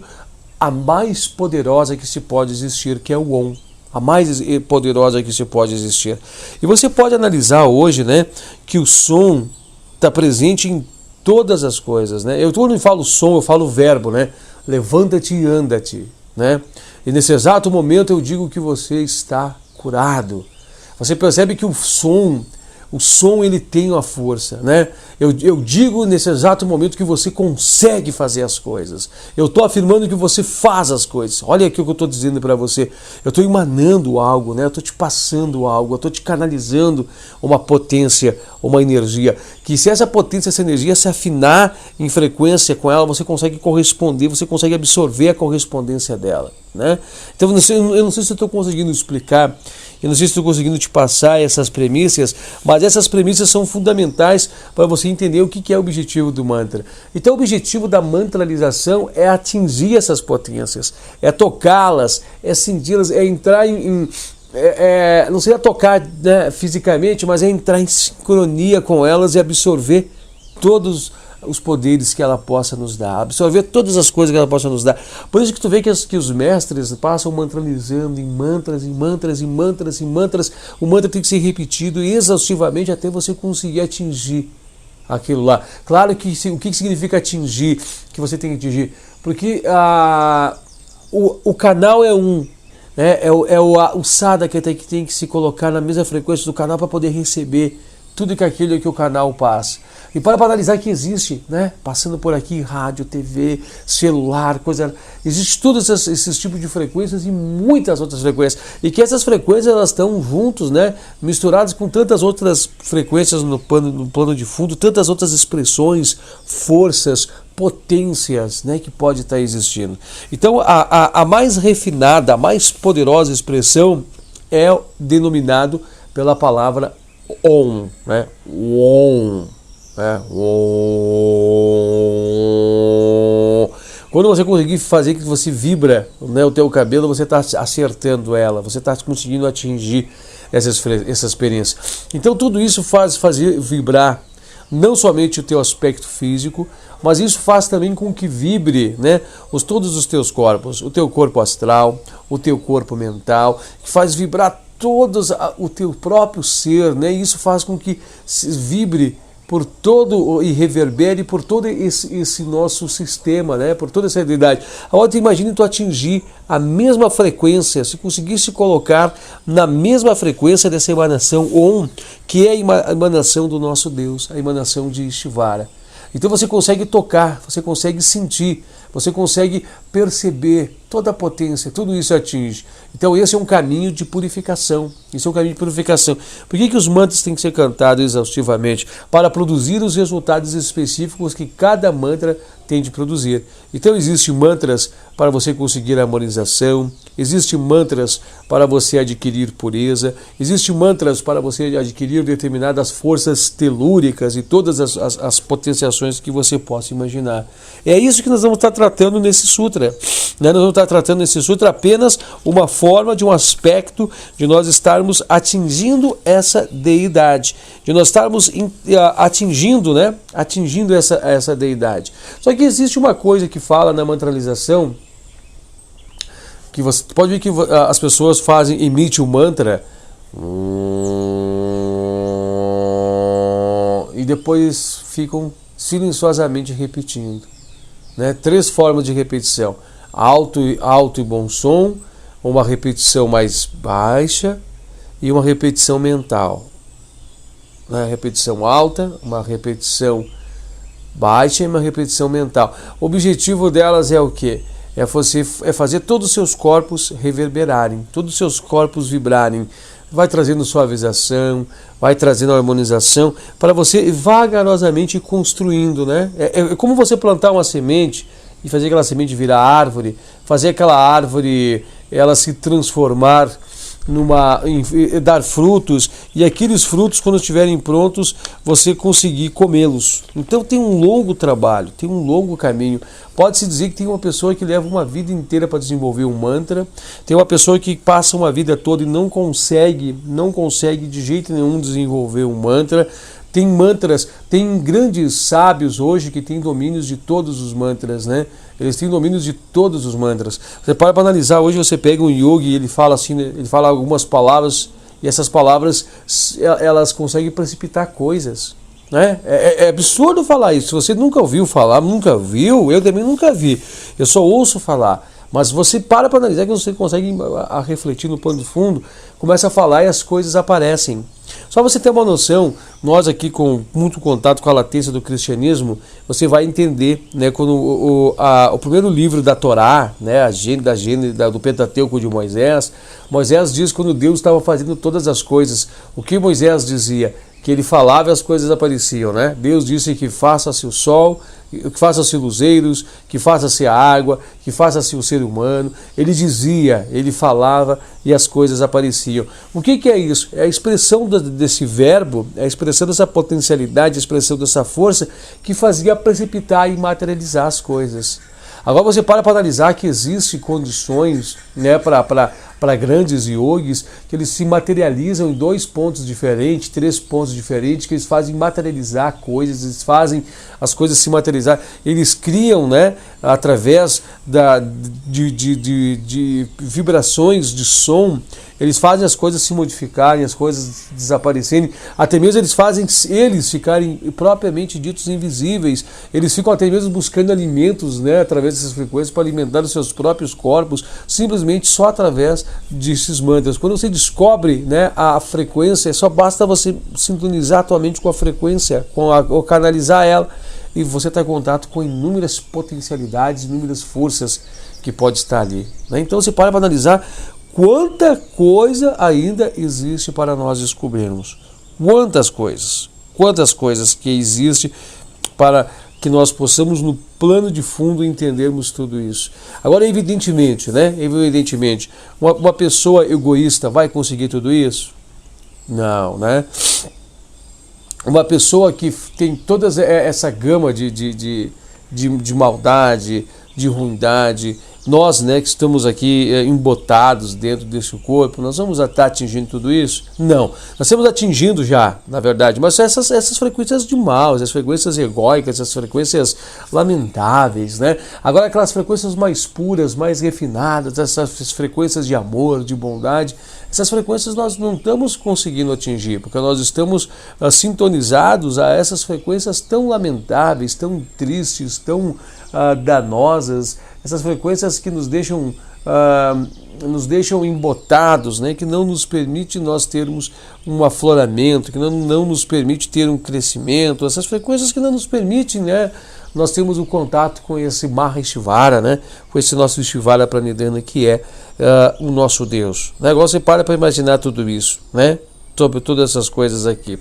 a mais poderosa que se pode existir, que é o Om. A mais poderosa que se pode existir. E você pode analisar hoje, né, que o som está presente em todas as coisas, né? Quando eu falo som, eu falo verbo, né? Levanta-te e anda-te, né? E nesse exato momento eu digo que você está curado. Você percebe que o som ele tem uma força, né? Eu digo nesse exato momento que você consegue fazer as coisas. Eu estou afirmando que você faz as coisas. Olha aqui o que eu estou dizendo para você. Eu estou emanando algo, né? Eu estou te passando algo, eu estou te canalizando uma potência, uma energia. Que se essa potência, essa energia se afinar em frequência com ela, você consegue corresponder, você consegue absorver a correspondência dela, né? Então eu não sei se eu estou conseguindo explicar, eu não sei se estou conseguindo te passar essas premissas, mas essas premissas são fundamentais para você entender o que é o objetivo do mantra. Então o objetivo da mantralização é atingir essas potências, é tocá-las, é senti-las, é entrar não seria tocar, né, fisicamente, mas é entrar em sincronia com elas e absorver todos os poderes que ela possa nos dar, absorver todas as coisas que ela possa nos dar. Por isso que tu vê que os mestres passam mantralizando em mantras, em mantras, em mantras, em mantras. O mantra tem que ser repetido exaustivamente até você conseguir atingir aquilo lá. Claro que o que significa atingir, que você tem que atingir? Porque o canal é um, né? O sadhaka que tem que se colocar na mesma frequência do canal para poder receber tudo aquilo que o canal passa. E para analisar que existe, né, passando por aqui, rádio, TV, celular, existe todos esses tipos de frequências e muitas outras frequências. E que essas frequências elas estão juntos, né, misturadas com tantas outras frequências no plano de fundo, tantas outras expressões, forças, potências, né, que pode estar existindo. Então a mais refinada, a mais poderosa expressão é denominado pela palavra Om, né? Om, né? Om. Quando você conseguir fazer que você vibra, né, o teu cabelo, você está acertando ela, você está conseguindo atingir essa experiência. Então tudo isso faz vibrar não somente o teu aspecto físico, mas isso faz também com que vibre, né, todos os teus corpos, o teu corpo astral, o teu corpo mental, que faz vibrar o teu próprio ser, né? Isso faz com que se vibre por todo e reverbere por todo esse nosso sistema, né? Por toda essa realidade. Agora imagine tu atingir a mesma frequência, se conseguisse colocar na mesma frequência dessa emanação Om, que é a emanação do nosso Deus, a emanação de Ishvara. Então você consegue tocar, você consegue sentir, você consegue perceber toda a potência, tudo isso atinge. Então esse é um caminho de purificação. Isso é um caminho de purificação. Por que os mantras têm que ser cantados exaustivamente? Para produzir os resultados específicos que cada mantra tem de produzir. Então existem mantras para você conseguir harmonização, existem mantras para você adquirir pureza, existem mantras para você adquirir determinadas forças telúricas e todas as potenciações que você possa imaginar. É isso que nós vamos estar tratando nesse sutra. Nós vamos estar tratando nesse sutra apenas uma forma de um aspecto de nós estarmos atingindo essa deidade, de nós estarmos atingindo essa deidade. Só que existe uma coisa que fala na mantralização, que você pode ver que as pessoas emitem o mantra e depois ficam silenciosamente repetindo, né? 3 formas de repetição: alto e bom som, uma repetição mais baixa e uma repetição mental, né? Repetição alta, uma repetição baixa e uma repetição mental. O objetivo delas é o quê? É fazer todos os seus corpos reverberarem, todos os seus corpos vibrarem. Vai trazendo suavização, vai trazendo harmonização, para você vagarosamente ir construindo, né? É como você plantar uma semente e fazer aquela semente virar árvore, fazer aquela árvore ela se transformar dar frutos, e aqueles frutos, quando estiverem prontos, você conseguir comê-los. Então tem um longo trabalho, tem um longo caminho. Pode-se dizer que tem uma pessoa que leva uma vida inteira para desenvolver um mantra, tem uma pessoa que passa uma vida toda e não consegue de jeito nenhum desenvolver um mantra. Tem mantras, tem grandes sábios hoje que têm domínios de todos os mantras, né? Eles têm domínios de todos os mantras. Você para analisar, hoje você pega um yogi e ele fala assim, né? Ele fala algumas palavras, e essas palavras elas conseguem precipitar coisas, né? É absurdo falar isso. Se você nunca ouviu falar, nunca viu, eu também nunca vi. Eu só ouço falar. Mas você para analisar que você consegue refletir no pano de fundo, começa a falar e as coisas aparecem. Só você ter uma noção, nós aqui com muito contato com a latência do cristianismo, você vai entender, né, quando o primeiro livro da Torá, né, do Pentateuco de Moisés diz quando Deus estava fazendo todas as coisas, o que Moisés dizia? Que ele falava e as coisas apareciam, né? Deus disse que faça-se o sol, que faça-se luzeiros, que faça-se a água, que faça-se o ser humano. Ele dizia, ele falava e as coisas apareciam. O que é isso? É a expressão desse verbo, é a expressão dessa potencialidade, a expressão dessa força que fazia precipitar e materializar as coisas. Agora você para analisar que existem condições, né, para grandes yogis, que eles se materializam em 2 pontos diferentes, 3 pontos diferentes, que eles fazem materializar coisas, eles fazem as coisas se materializar, eles criam, né, através de vibrações de som, eles fazem as coisas se modificarem, as coisas desaparecerem, até mesmo eles fazem eles ficarem propriamente ditos invisíveis, eles ficam até mesmo buscando alimentos, né, através dessas frequências para alimentar os seus próprios corpos, simplesmente só através desses mantras. Quando você descobre, né, a frequência, só basta você sintonizar a tua mente com a frequência, ou canalizar ela, e você está em contato com inúmeras potencialidades, inúmeras forças que pode estar ali, né? Então você para analisar quanta coisa ainda existe para nós descobrirmos. Quantas coisas que existem para que nós possamos no plano de fundo entendermos tudo isso. Agora, evidentemente, né? Uma pessoa egoísta vai conseguir tudo isso? Não, né? Uma pessoa que tem toda essa gama de maldade, de ruindade, nós, né, que estamos aqui embotados dentro desse corpo, nós vamos estar atingindo tudo isso? Não. Nós estamos atingindo já, na verdade, mas essas frequências de mal, essas frequências egóicas, essas frequências lamentáveis, né? Agora aquelas frequências mais puras, mais refinadas, essas frequências de amor, de bondade, essas frequências nós não estamos conseguindo atingir, porque nós estamos sintonizados a essas frequências tão lamentáveis, tão tristes, tão danosas, essas frequências que nos deixam embotados, né? Que não nos permite nós termos um afloramento, que não nos permite ter um crescimento, essas frequências que não nos permitem, né, nós temos o contato com esse Maheshivara, né? Com esse nosso Ishvara Pranidhana, que é o nosso Deus. Agora você para imaginar tudo isso, né? Sobre todas essas coisas aqui.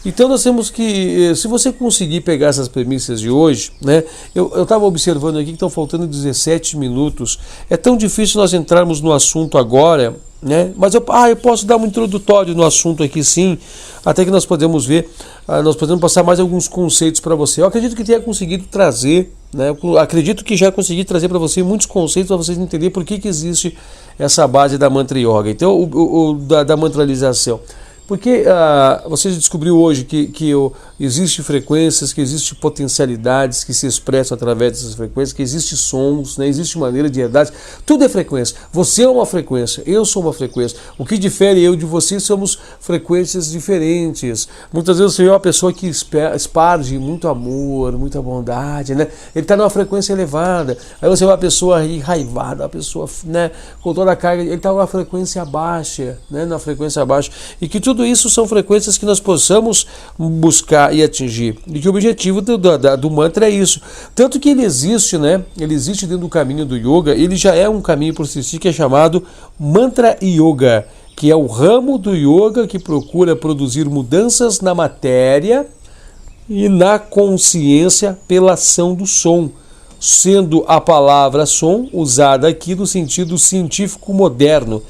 Então nós temos que, se você conseguir pegar essas premissas de hoje, né? Eu estava observando aqui que estão faltando 17 minutos. É tão difícil nós entrarmos no assunto agora, né? Mas eu posso dar um introdutório no assunto aqui, sim, até que nós podemos ver, nós podemos passar mais alguns conceitos para você. Eu acredito que tenha conseguido trazer, né? Eu acredito que já consegui trazer para você muitos conceitos para vocês entenderem por que existe essa base da mantra yoga. Então, da mantralização. Porque você descobriu hoje que existem frequências, que existem potencialidades que se expressam através dessas frequências, que existem sons, né? Existe maneira de herdade, tudo é frequência. Você é uma frequência, eu sou uma frequência. O que difere eu de você somos frequências diferentes. Muitas vezes você é uma pessoa que esparge muito amor, muita bondade, né? Ele está numa frequência elevada. Aí você é uma pessoa enraivada, uma pessoa, né, com toda a carga, ele está numa frequência baixa, né? Na frequência baixa. E que tudo isso são frequências que nós possamos buscar e atingir. E que o objetivo do mantra é isso. Tanto que ele existe, né? Ele existe dentro do caminho do yoga, ele já é um caminho por si, que é chamado Mantra Yoga, que é o ramo do yoga que procura produzir mudanças na matéria e na consciência pela ação do som, sendo a palavra som usada aqui no sentido científico moderno.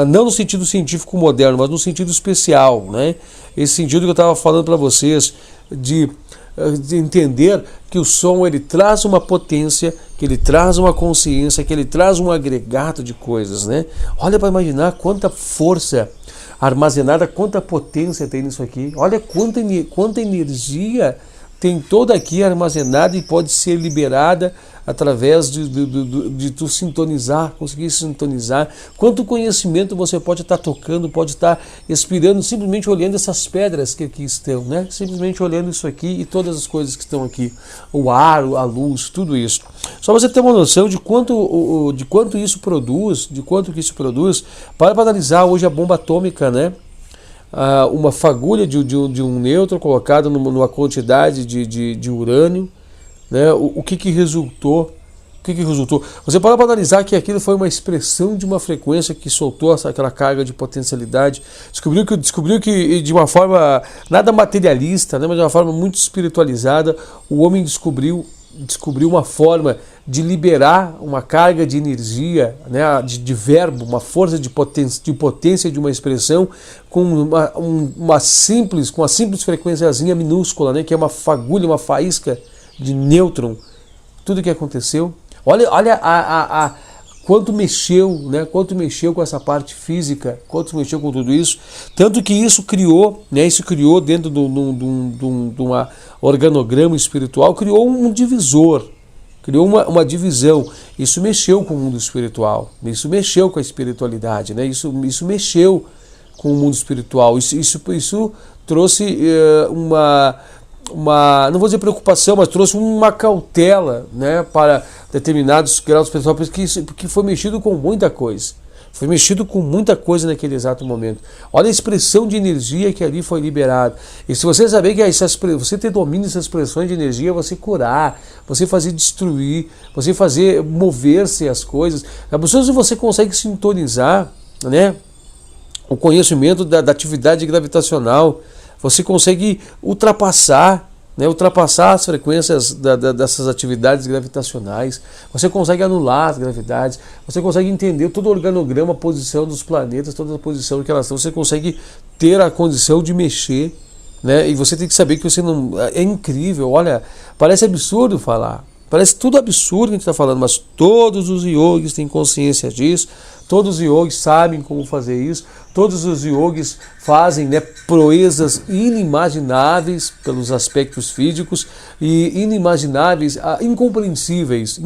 Não no sentido científico moderno, mas no sentido especial, né? Esse sentido que eu estava falando para vocês, de entender que o som ele traz uma potência, que ele traz uma consciência, que ele traz um agregado de coisas, né? Olha para imaginar quanta força armazenada, quanta potência tem nisso aqui. Olha quanta energia tem toda aqui armazenada e pode ser liberada através de tu sintonizar, conseguir sintonizar. Quanto conhecimento você pode estar tocando, pode estar expirando, simplesmente olhando essas pedras que aqui estão, né? Simplesmente olhando isso aqui e todas as coisas que estão aqui, o ar, a luz, tudo isso. Só você ter uma noção de quanto isso produz, para analisar hoje a bomba atômica, né? Uma fagulha de um nêutron colocada numa quantidade de urânio, né? O que resultou? Você para analisar que aquilo foi uma expressão de uma frequência que soltou aquela carga de potencialidade. Descobriu que de uma forma nada materialista, né, mas de uma forma muito espiritualizada, o homem descobriu uma forma de liberar uma carga de energia, né, de verbo, uma força de potência de uma expressão com uma simples frequenciazinha minúscula, né, que é uma fagulha, uma faísca de nêutron. Tudo que aconteceu. Olha quanto mexeu, né? Quanto mexeu com essa parte física, quanto mexeu com tudo isso. Tanto que isso criou, né? Isso criou dentro de um organograma espiritual, criou um divisor, criou uma divisão. Isso mexeu com o mundo espiritual, isso mexeu com a espiritualidade, né? Isso mexeu com o mundo espiritual. Isso trouxe não vou dizer preocupação, mas trouxe uma cautela, né, para determinados graus pessoal, porque foi mexido com muita coisa. Foi mexido com muita coisa naquele exato momento. Olha a expressão de energia que ali foi liberada. E se você saber que você ter domínio dessas expressões de energia, você curar, você fazer destruir, você fazer mover-se as coisas. A pessoa, se você consegue sintonizar, né, o conhecimento da atividade gravitacional, você consegue ultrapassar as frequências dessas atividades gravitacionais, você consegue anular as gravidades, você consegue entender todo o organograma, a posição dos planetas, toda a posição que elas estão, você consegue ter a condição de mexer, né? E você tem que saber que você não... É incrível, olha, parece absurdo falar, parece tudo absurdo que a gente está falando, mas todos os yogis têm consciência disso, todos os yogis sabem como fazer isso, todos os yogis fazem, né, proezas inimagináveis pelos aspectos físicos e inimagináveis, incompreensíveis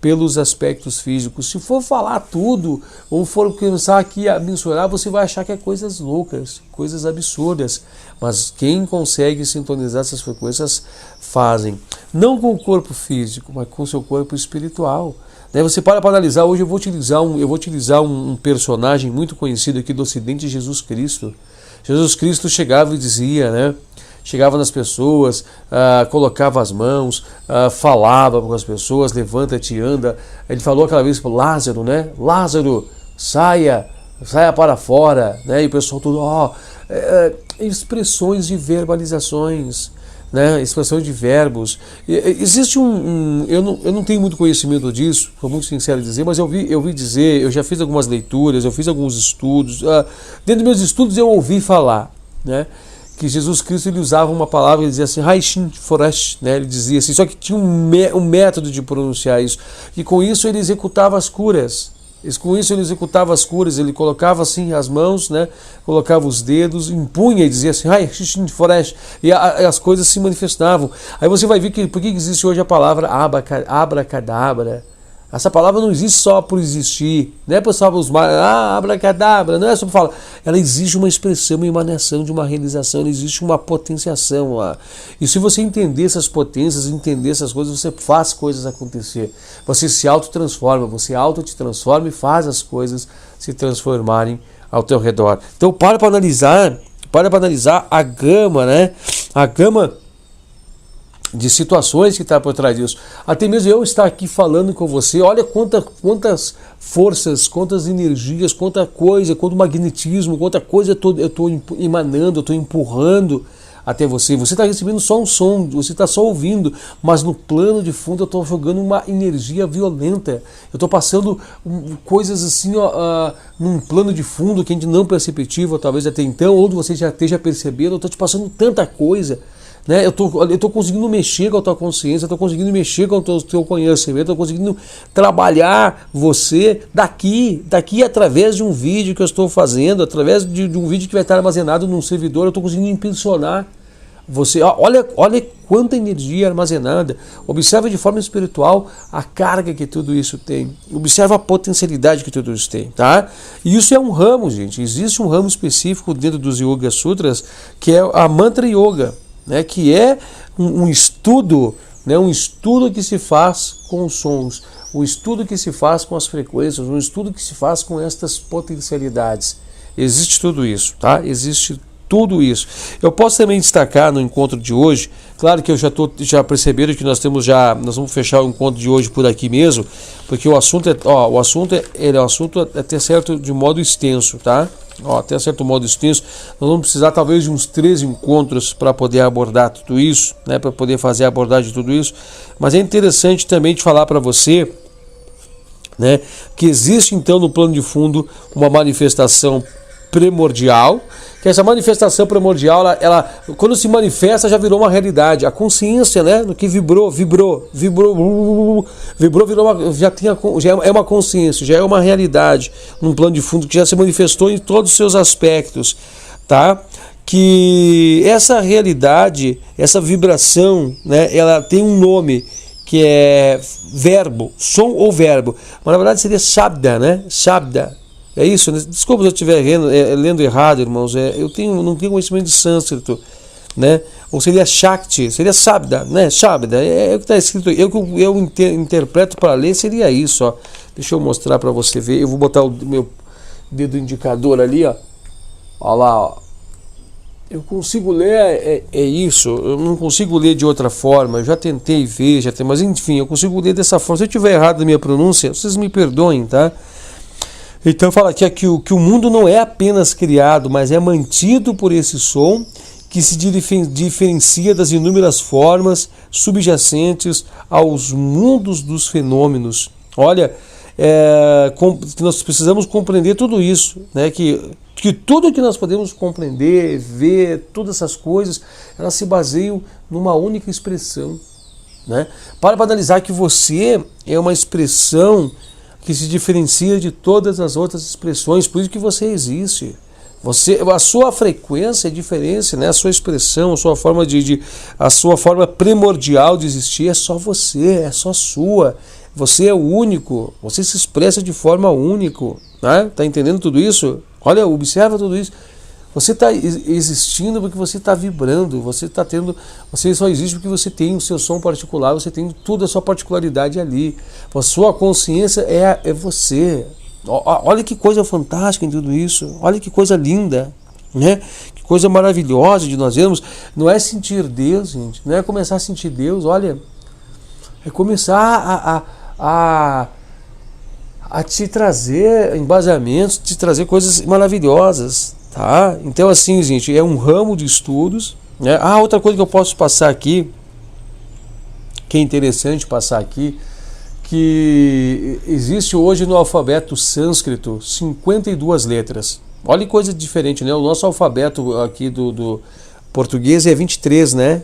pelos aspectos físicos. Se for falar tudo, ou for pensar aqui a mensurar, você vai achar que é coisas loucas, coisas absurdas. Mas quem consegue sintonizar essas frequências fazem. Não com o corpo físico, mas com o seu corpo espiritual. Você para analisar, hoje eu vou utilizar um personagem muito conhecido aqui do Ocidente, Jesus Cristo. Jesus Cristo chegava e dizia, né, chegava nas pessoas, colocava as mãos, falava com as pessoas, levanta-te, anda. Ele falou aquela vez para Lázaro, né? Lázaro, saia para fora, né? E o pessoal tudo, expressões de verbalizações, né? Expressão de verbos. Existe eu não tenho muito conhecimento disso, sou muito sincero em dizer, mas eu vi dizer, eu já fiz algumas leituras, eu fiz alguns estudos. Dentro dos meus estudos eu ouvi falar, né, que Jesus Cristo ele usava uma palavra, ele dizia assim, Haishin Foresh, né? Ele dizia assim, só que tinha um método de pronunciar isso, e com isso ele executava as curas. Com isso ele executava as curas, ele colocava assim as mãos, né? Colocava os dedos, impunha e dizia assim, e as coisas se manifestavam. Aí você vai ver que por que existe hoje a palavra abracadabra. Essa palavra não existe só por existir, não é para só os abracadabra, não é só para falar. Ela exige uma expressão, uma emanação de uma realização, ela existe uma potenciação lá. E se você entender essas potências, entender essas coisas, você faz coisas acontecer. Você se autotransforma, você te transforma e faz as coisas se transformarem ao teu redor. Então para analisar a gama, né? A gama de situações que está por trás disso. Até mesmo eu estar aqui falando com você, olha quantas forças, quantas energias, quanta coisa, quanto magnetismo, quanta coisa eu estou emanando, eu estou empurrando até você. Você está recebendo só um som, você está só ouvindo, mas no plano de fundo eu estou jogando uma energia violenta. Eu estou passando coisas assim, num plano de fundo que a gente não perceptiva, talvez até então, ou você já esteja percebendo, eu estou te passando tanta coisa. Né? Eu tô conseguindo mexer com a tua consciência, eu tô conseguindo mexer com o teu conhecimento, eu tô conseguindo trabalhar você daqui através de um vídeo que eu estou fazendo, através de um vídeo que vai estar armazenado num servidor, eu tô conseguindo impulsionar você. Olha quanta energia armazenada. Observa de forma espiritual a carga que tudo isso tem. Observa a potencialidade que tudo isso tem, tá? E isso é um ramo, gente. Existe um ramo específico dentro dos Yoga Sutras que é a Mantra Yoga, né, que é um estudo, né, um estudo que se faz com os sons, um estudo que se faz com as frequências, um estudo que se faz com estas potencialidades. Existe tudo isso, tá? Existe tudo isso. Eu posso também destacar no encontro de hoje, claro que eu já perceberam que nós vamos fechar o encontro de hoje por aqui mesmo, porque o assunto é um assunto até certo de modo extenso, tá? Até certo modo extenso, nós vamos precisar talvez de uns 3 encontros para poder abordar tudo isso, né, para poder fazer a abordagem de tudo isso, mas é interessante também de falar para você, né, que existe então no plano de fundo uma manifestação primordial, que essa manifestação primordial, ela quando se manifesta já virou uma realidade. A consciência, né, no que virou já é uma consciência, já é uma realidade, num plano de fundo que já se manifestou em todos os seus aspectos, tá? Que essa realidade, essa vibração, né, ela tem um nome que é verbo, som ou verbo, mas na verdade seria Shabda, né? Shabda. É isso, né? Desculpa se eu estiver lendo errado, irmãos. Eu não tenho conhecimento de sânscrito, né? Ou seria Shakti, seria Shabda, né? Shabda, é o que está escrito. Eu interpreto para ler, seria isso, ó. Deixa eu mostrar para você ver. Eu vou botar o meu dedo indicador ali, ó. Olha lá, ó. Eu consigo ler, é isso. Eu não consigo ler de outra forma. Eu já tentei ver, mas enfim, eu consigo ler dessa forma. Se eu estiver errado na minha pronúncia, vocês me perdoem, tá? Então fala aqui que o mundo não é apenas criado, mas é mantido por esse som que se diferencia das inúmeras formas subjacentes aos mundos dos fenômenos. Olha, nós precisamos compreender tudo isso, né? Que tudo que nós podemos compreender, ver, todas essas coisas, elas se baseiam numa única expressão, né? Para analisar que você é uma expressão que se diferencia de todas as outras expressões, por isso que você existe. A sua frequência é diferente, né? A sua expressão, a sua forma a sua forma primordial de existir é só você, é só sua. Você é único, você se expressa de forma única, né? Tá entendendo tudo isso? Olha, observa tudo isso. Você está existindo porque você está vibrando, você só existe porque você tem o seu som particular, você tem toda a sua particularidade ali. A sua consciência é você. Olha que coisa fantástica em tudo isso, olha que coisa linda, né? Que coisa maravilhosa de nós vermos. Não é sentir Deus, gente, não é começar a sentir Deus, olha, é começar a te trazer embasamentos, te trazer coisas maravilhosas, tá? Então assim, gente, é um ramo de estudos, né? Outra coisa que eu posso passar aqui, que é interessante passar aqui, que existe hoje no alfabeto sânscrito 52 letras. Olha que coisa diferente, né? O nosso alfabeto aqui do português é 23, né?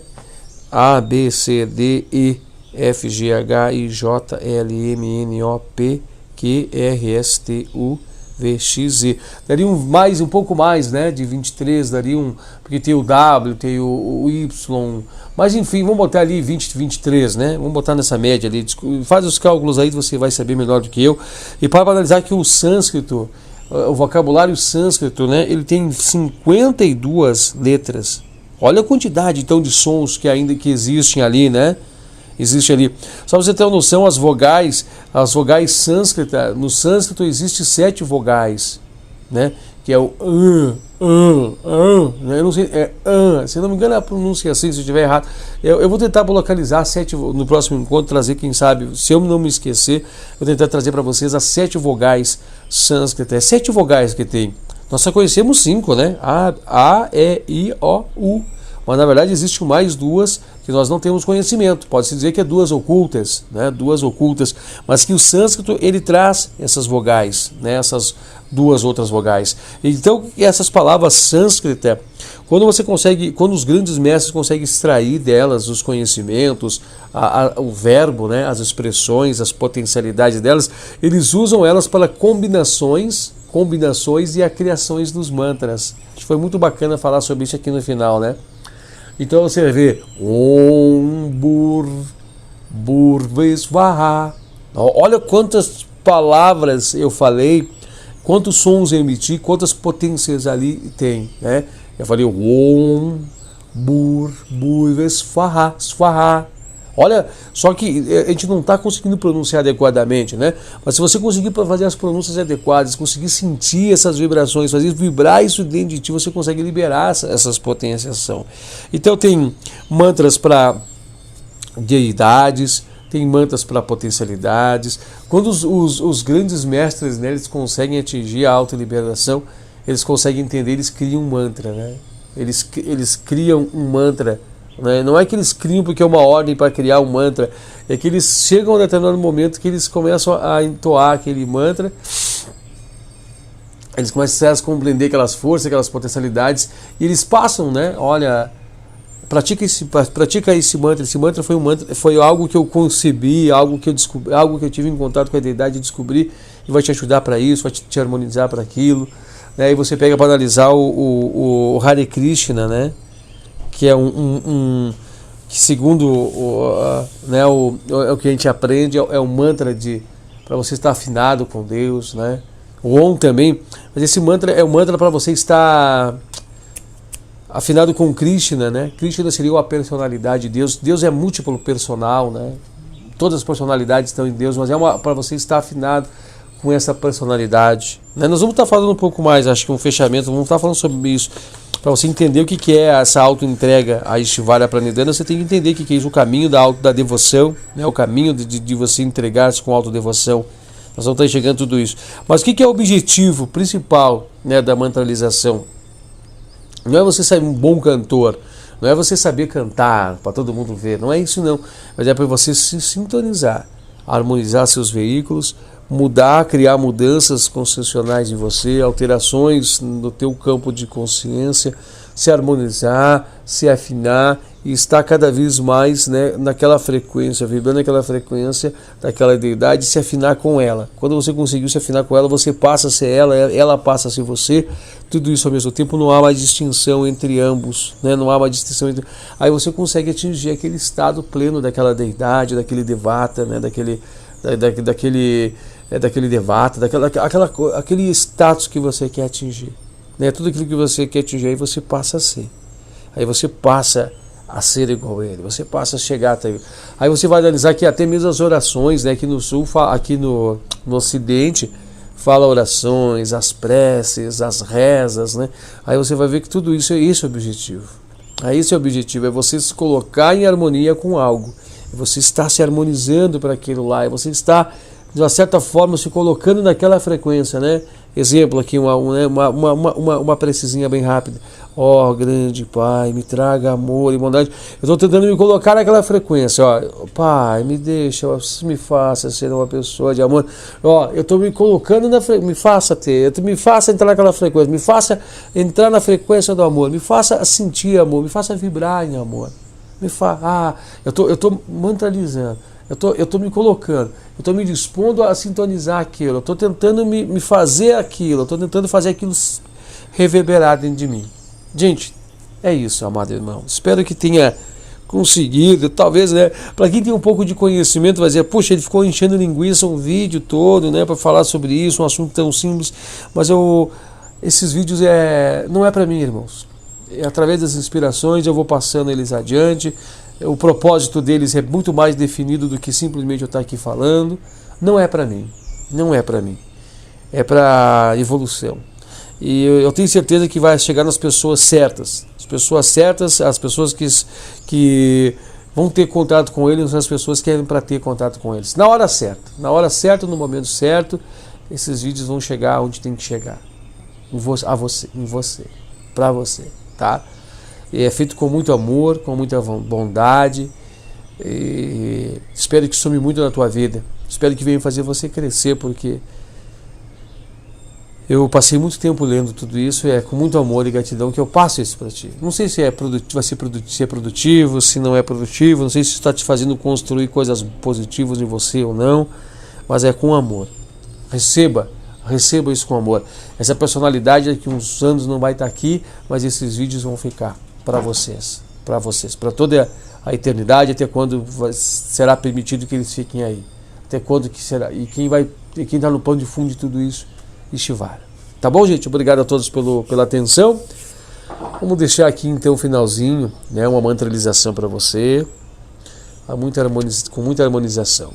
A, B, C, D, E, F, G, H, I, J, L, M, N, O, P, Q, R, S, T, U, V, X, Z. Daria um pouco mais, né? De 23, daria porque tem o W, tem o Y, mas enfim, vamos botar ali 20, 23, né? Vamos botar nessa média ali. Faz os cálculos aí, você vai saber melhor do que eu. E para analisar que o sânscrito, o vocabulário sânscrito, né? Ele tem 52 letras. Olha a quantidade então de sons que ainda existem ali, né? Existe ali. Só para você ter uma noção, as vogais sânscritas, no sânscrito existe 7 vogais, né? Que é o né? Eu não sei, se não me engano a pronúncia é assim, se eu estiver errado. Eu vou tentar localizar 7 no próximo encontro, trazer, quem sabe, se eu não me esquecer, eu vou tentar trazer para vocês as 7 vogais sânscritas. É 7 vogais que tem. Nós só conhecemos 5, né? A, E, I, O, U. Mas na verdade existem mais 2 que nós não temos conhecimento. Pode-se dizer que é 2 ocultas, né? 2 ocultas, mas que o sânscrito ele traz essas vogais, né? Essas 2 outras vogais. Então essas palavras sânscritas, quando os grandes mestres conseguem extrair delas os conhecimentos, o verbo, né? As expressões, as potencialidades delas, eles usam elas para combinações e a criações dos mantras. Acho que foi muito bacana falar sobre isso aqui no final, né? Então você vê Om Bhurvesvaha. Olha quantas palavras eu falei, quantos sons eu emiti, quantas potências ali tem, né? Eu falei Om Bhurvesvaha. Olha, só que a gente não está conseguindo pronunciar adequadamente, né? Mas se você conseguir fazer as pronúncias adequadas, conseguir sentir essas vibrações, fazer vibrar isso dentro de ti, você consegue liberar essas potenciações. Então tem mantras para deidades, tem mantras para potencialidades. Quando os grandes mestres, né, eles conseguem atingir a autoliberação, eles conseguem entender, eles criam um mantra, né? Eles criam um mantra. Não é que eles criam porque é uma ordem para criar um mantra, é que eles chegam a um determinado momento que eles começam a entoar aquele mantra, eles começam a compreender aquelas forças, aquelas potencialidades, e eles passam, né? Olha, pratica esse mantra. Esse mantra foi algo que eu concebi, algo que eu descobri, algo que eu tive em contato com a deidade e descobri, e vai te ajudar para isso, vai te harmonizar para aquilo, né? E você pega para analisar o Hare Krishna, né? Que é que segundo o que a gente aprende, é um mantra para você estar afinado com Deus, né? O Om também, mas esse mantra é um mantra para você estar afinado com Krishna, né? Krishna seria a personalidade de Deus. Deus é múltiplo personal, né? Todas as personalidades estão em Deus, mas é para você estar afinado com essa personalidade, né? Nós vamos estar falando um pouco mais, acho que um fechamento, vamos estar falando sobre isso. Para você entender o que é essa auto-entrega a Ishvara Pranidhana, você tem que entender o que é isso, o caminho da devoção, né? O caminho de você entregar-se com autodevoção. Nós vamos estar enxergando tudo isso. Mas o que é o objetivo principal, né, da mantralização? Não é você ser um bom cantor, não é você saber cantar para todo mundo ver, não é isso não. Mas é para você se sintonizar, harmonizar seus veículos, criar mudanças conscienciais em você, alterações no teu campo de consciência, se harmonizar, se afinar e estar cada vez mais, né, naquela frequência, vibrando naquela frequência daquela deidade, se afinar com ela. Quando você conseguiu se afinar com ela, você passa a ser ela passa a ser você, tudo isso ao mesmo tempo, não há mais distinção entre ambos, né? Não há mais distinção entre... Aí você consegue atingir aquele estado pleno daquela deidade, daquele devata, né? daquele devata, aquele status que você quer atingir, né? Tudo aquilo que você quer atingir, aí você passa a ser. Aí você passa a ser igual a ele, você passa a chegar até ele. Aí você vai analisar que até mesmo as orações, né, aqui no sul, aqui no ocidente, fala orações, as preces, as rezas, né? Aí você vai ver que tudo isso é esse o objetivo. Aí esse é o objetivo, é você se colocar em harmonia com algo. Você está se harmonizando para aquilo lá, e você está, de uma certa forma, se colocando naquela frequência, né? Exemplo aqui, uma precezinha bem rápida. Ó, grande Pai, me traga amor e bondade. Eu estou tentando me colocar naquela frequência. Ó, Pai, me deixa, me faça ser uma pessoa de amor. Ó, eu estou me colocando na frequência, me faça entrar naquela frequência, me faça entrar na frequência do amor, me faça sentir amor, me faça vibrar em amor. Eu estou mantralizando. Eu estou me colocando, eu estou me dispondo a sintonizar aquilo, eu estou tentando me fazer aquilo, eu estou tentando fazer aquilo reverberar dentro de mim. Gente, é isso, amado irmão. Espero que tenha conseguido, talvez, né? Para quem tem um pouco de conhecimento, vai dizer, puxa, ele ficou enchendo linguiça um vídeo todo, né? Para falar sobre isso, um assunto tão simples. Mas esses vídeos não é para mim, irmãos. Através das inspirações eu vou passando eles adiante. O propósito deles é muito mais definido do que simplesmente eu estar aqui falando. Não é para mim, não é para mim. É para evolução. E eu tenho certeza que vai chegar nas pessoas certas. As pessoas certas, as pessoas que vão ter contato com eles, as pessoas que querem para ter contato com eles. Na hora certa, no momento certo, esses vídeos vão chegar onde tem que chegar. Em você, para você, tá? E é feito com muito amor, com muita bondade. E espero que some muito na tua vida. Espero que venha fazer você crescer, porque eu passei muito tempo lendo tudo isso. É com muito amor e gratidão que eu passo isso para ti. Não sei se vai ser produtivo, se não é produtivo. Não sei se está te fazendo construir coisas positivas em você ou não. Mas é com amor. Receba isso com amor. Essa personalidade daqui uns anos não vai estar aqui, mas esses vídeos vão ficar para vocês, para toda a eternidade, até quando será permitido que eles fiquem aí, até quando que será, e quem está no pano de fundo de tudo isso, estivar. Tá bom, gente? Obrigado a todos pela atenção. Vamos deixar aqui então o finalzinho, né, uma mantralização para você, com muita harmonização.